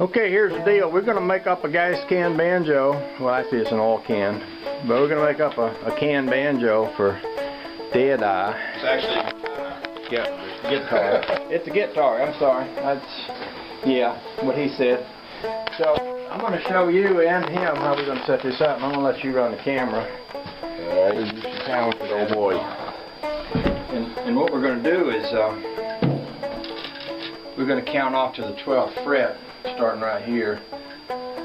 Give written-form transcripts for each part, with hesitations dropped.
Okay, here's the deal. We're going to make up a gas can banjo. Well, actually it's an oil can. But we're going to make up a can banjo for Deadeye. It's actually guitar. It's a guitar, I'm sorry. That's, yeah, what he said. So, I'm going to show you and him how we're going to set this up. And I'm going to let you run the camera. Alright. Oh boy. And what we're going to do is, we're going to count off to the 12th fret, starting right here.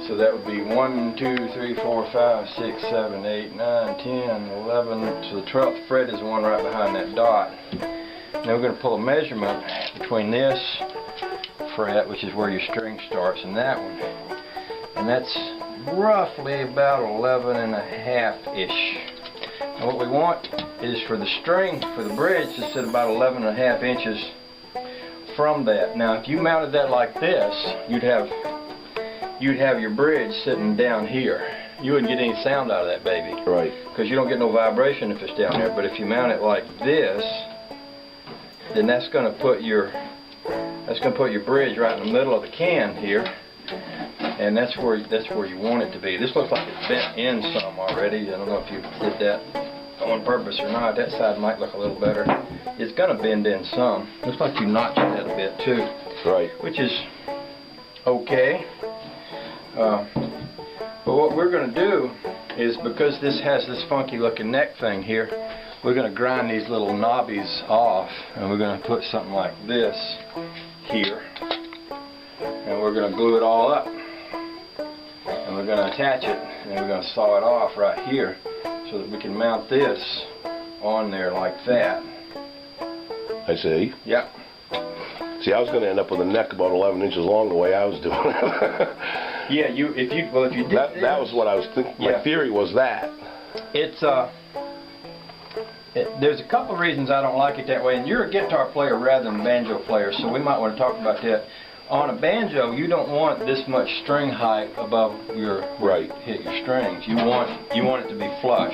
So that would be 1, 2, 3, 4, 5, 6, 7, 8, 9, 10, 11. So the 12th fret is the one right behind that dot. Now we're going to pull a measurement between this fret, which is where your string starts, and that one. And that's roughly about 11.5-ish. Now what we want is for the string, for the bridge, to sit about 11.5 inches from that. Now if you mounted that like this, you'd have your bridge sitting down here. You wouldn't get any sound out of that baby. Right. Because you don't get no vibration if it's down there. But if you mount it like this, then that's going to put your bridge right in the middle of the can here, and that's where you want it to be. This looks like it's bent in some already. I don't know if you did that on purpose or not. That side might look a little better. It's going to bend in some. Looks like you notched that a bit too. Right. Which is okay. But what we're going to do is, because this has this funky looking neck thing here, we're going to grind these little knobbies off, and we're going to put something like this here, and we're going to glue it all up, and we're going to attach it, and we're going to saw it off right here so that we can mount this on there like that. I see. Yep. See, I was going to end up with a neck about 11 inches long the way I was doing it. Yeah, if you did that was what I was thinking. Yeah. My theory was that. It's there's a couple of reasons I don't like it that way, and you're a guitar player rather than a banjo player, so we might want to talk about that. On a banjo, you don't want this much string height above your right. Hit your strings. You want it to be flush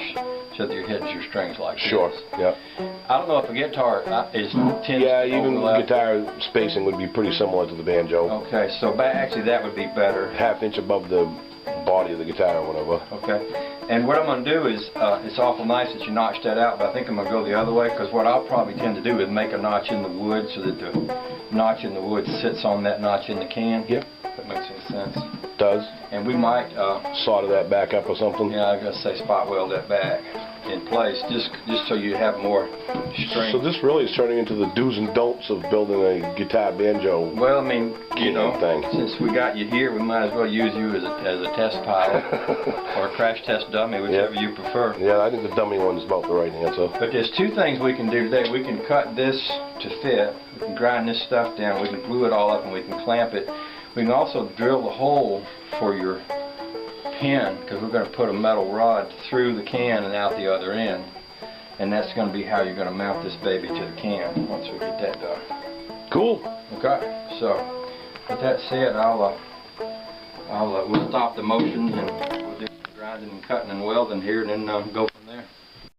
so that you're hitting your strings like sure. this. Yeah. I don't know if a guitar tends yeah, to even overlap. guitar spacing would be pretty similar to the banjo. Okay, so actually that would be better. Half inch above the body of the guitar or whatever. Okay. And what I'm going to do is, it's awful nice that you notched that out, but I think I'm going to go the other way, because what I'll probably tend to do is make a notch in the wood so that the notch in the wood sits on that notch in the can. Yep. If that makes any sense. Does. And we might solder that back up or something. Yeah, I was going to say spot weld that back in place, just so you have more strength. So this really is turning into the do's and don'ts of building a guitar banjo. Well, I mean, you know, thing. Since we got you here, we might as well use you as a test pilot or a crash test dummy, whichever you prefer. Yeah, I think the dummy one's about the right answer. But there's two things we can do today. We can cut this to fit. We can grind this stuff down. We can glue it all up, and we can clamp it. We can also drill the hole for your pin, because we're going to put a metal rod through the can and out the other end, and that's going to be how you're going to mount this baby to the can once we get that done. Cool. Okay, so with that said, we'll stop the motions, and we'll do some grinding and cutting and welding here, and then go.